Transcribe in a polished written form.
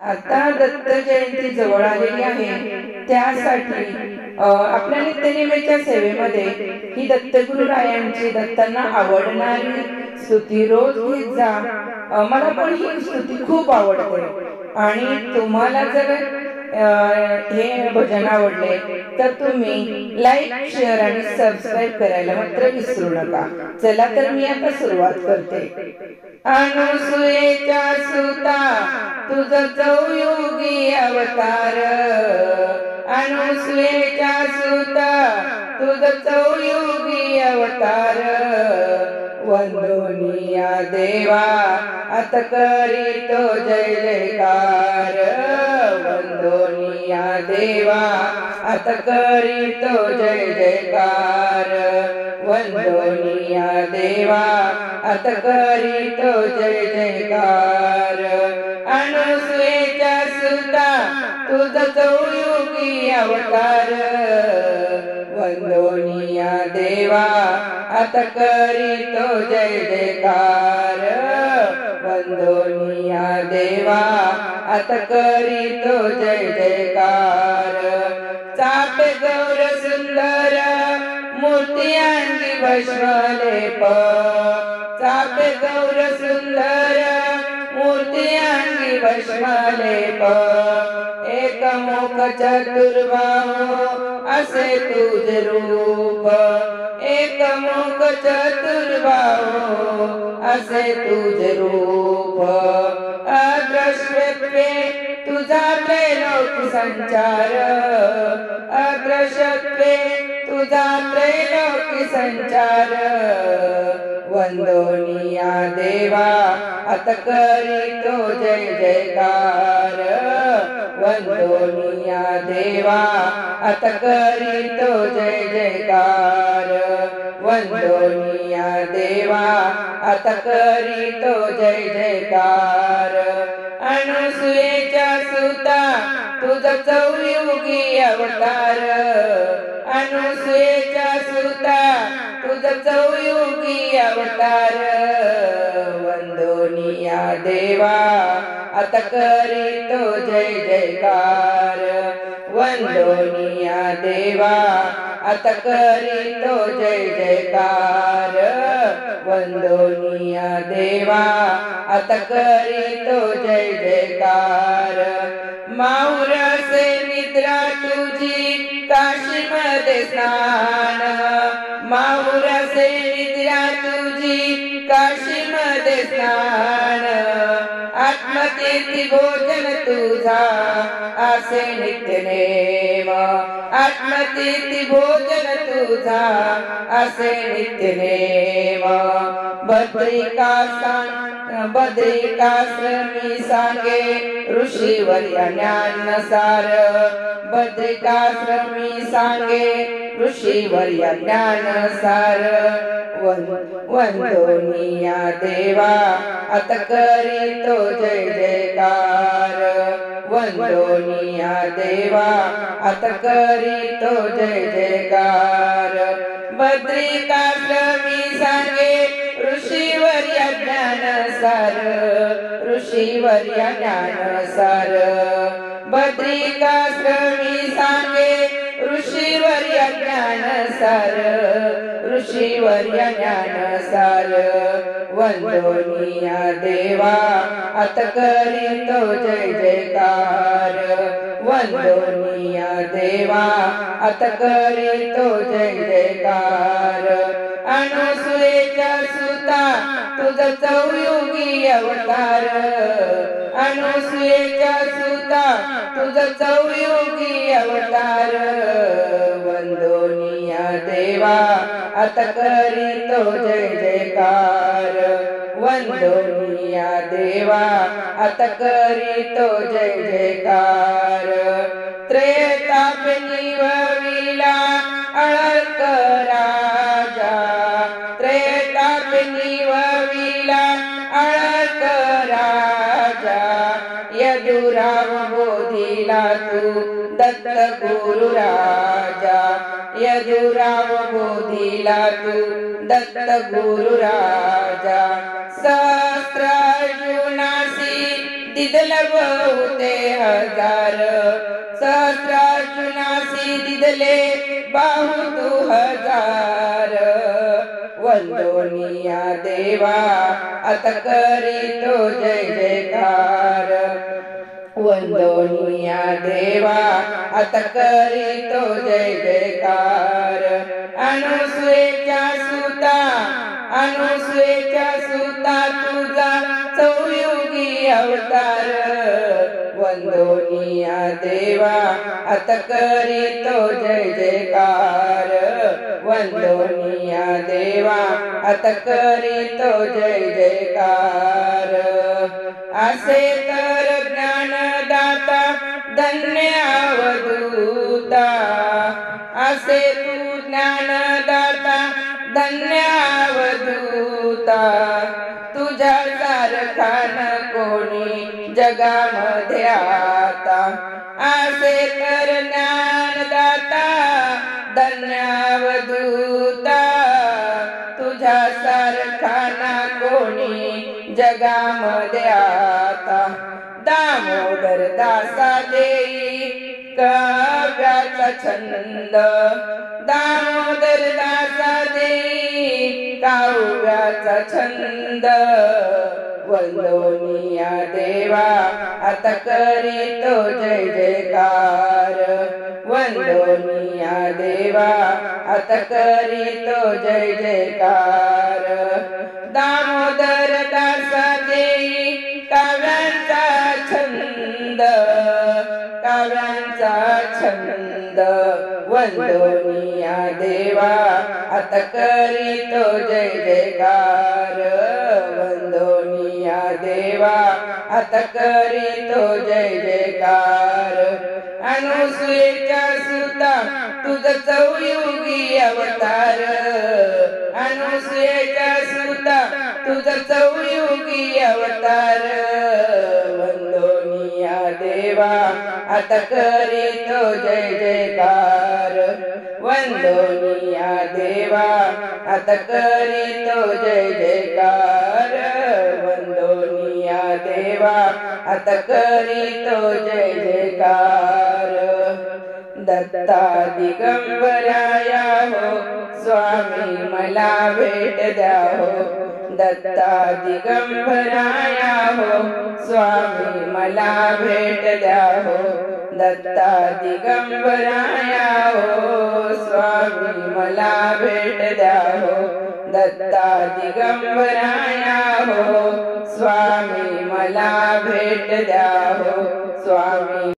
आता दत्त जयंती जवळ आलेली आहे, त्यासाठी आपल्या नित्यनेमेच्या सेवेमध्ये ही दत्तगुरुरायांची दत्तांना आवडणारी स्तुती रोज घेत जा. मला पण ही स्तुती खूप आवडते आणि तुम्हाला जर हे भजन आवडले तर तुम्ही लाईक, शेअर आणि सबस्क्राईब करायला मात्र विसरू नका. चला तर मी आता सुरुवात करते. अनुसुयेच्या सुता तुझ चौयुगी अवतार, अनुसुयेच्या सुता तुझ चौयुगी अवतार, वंदोनिया देवा आता करीतो जय जयकार, वंदोनिया देवा आता करीतो जय जयकार, वंदोनिया देवा आता करीतो जय जयकार. अनुसुयेच्या सुता तुझ चौयुगी अवतार, वंदोनिया देवा आता करीतो जय जयकार, वंदोनिया देवा आता करीतो जय जयकार. चापे गौर सुंदर मूर्तियांगी भस्मलेप, चापे गौर सुंदर मूर्तियांगी भस्मलेप, एकमुख चतुर्बाहु असे तुझे रूप, एकमुख चतुर्बाहु असे तुझे रूप, अदृश्यत्वे तुझा त्रैलोकी संचार, अदृश्यत्वे तुझा त्रैलोकी संचार, वंदोनिया देवा आता करीतो जय जयकार, वंदोनिया देवा आता करीतो जय जयकार, वंदोनिया देवा आता करीतो जय जयकार. अनुसुयेच्या सुता तुझ चौयुगी अवतार, अनुसुयेच्या सुता तुझ चौयुगी अवतार, वंदोनिया देवा आता करीतो जय जयकार, वंदोनिया देवा आता करीतो जय जयकार, वंदोनिया देवा आता करीतो जय जयकार. माहुरसे निद्रा तुझी काशीमध्ये स्नान, माहुरसे निद्रा तुझी काशीमध्ये स्नान, आत्मतीर्थी भोजन तुझा असे नित्यनेम, आत्मतीर्थी भोजन तुझा असे नित्यनेम. बद्रिकाश्रमी सांगे ऋषीवर्य ज्ञानसार, बद्रिकाश्रमी सांगे ऋषीवर्य ज्ञानसार, वंदोनिया देवा आता करीतो जय जयकार, वंदोनिया देवा आता करीतो जय जयकार. बद्रिकाश्रमी सांगे ऋषीवर्य ज्ञानसार, ऋषीवर्य ज्ञानसार, बद्रिकाश्रमी सांगे ऋषीवर्य ज्ञानसार, ऋषीवर्य ज्ञानसार, वंदोनिया देवा आता करीतो जय जयकार, वंदोनिया देवा आता करीतो जय जयकार. अनुसुयेच्या सुता तुझ चौयुगी अवतार, अनुसुयेच्या सुता तुझ चौयुगी अवतार, वंदोनिया देवा आता करीतो जय जयकार, वंदोनिया देवा आता करीतो जय जयकार. त्रेताप निवविला अळक राजा, त्रेताप निवविला अळक राजा, यदुराव बोधिला तू दत्त गुरु राजा, यदुराव बोधिला तू दत्त गुरु राजा. सहस्रार्जुनासी दिदल बहुते हजार सहस्रार्जुनासी दिदले बाहु 2000 वंदोनिया देवा अत करीतो जय जयकार वंदोनिया देवा अत करीतो जय जयकार अनुसुयेच्या सुता तुझा चौयुगी अवतार वंदोनिया देवा अत करीतो जय जयकार वंदोनिया देवा अत करीतो जय जयकार असे तर ज्ञानदाता धन्य अवधूता असे तू ज्ञानदाता धन्य अवधूता तुझ्या सारखा न कोणी जगामध्ये आता असे तर ज्ञानदाता धन्य अवधूता तुझ्या सारखा न कोणी जगामध्ये आता दामोदर दासा देई काव्याचा छंद दामोदर दासा देई काव्याचा छंद वंदोनिया देवा अत करीतो जय जयकार वंदोनिया देवा अत करीतो जय जयकार दामोदर दासा देई काव्यांचा छंद काव्यांचा छंद वंदोनिया देवा अत करीतो जय जयकार वंदोनिया देवा अत करीतो जय जयकार अनुसुयेच्या सुता तुझ चौयुगी अवतार अनुसुयेच्या सुता तुझ चौयुगी अवतार वंदोनिया देवा अत करीतो जय जयकार वंदोनिया देवा अत करीतो जय जयकार वंदोनिया देवा अत करीतो जय जयकार दत्ता दिगंबराया हो स्वामी मला भेट द्या हो दत्ता दिगंबराया हो स्वामी मला भेट द्या हो दत्ता दिगंबराया हो स्वामी मला भेट द्या हो दत्ता दिगंबराया हो स्वामी मला भेट द्या हो स्वामी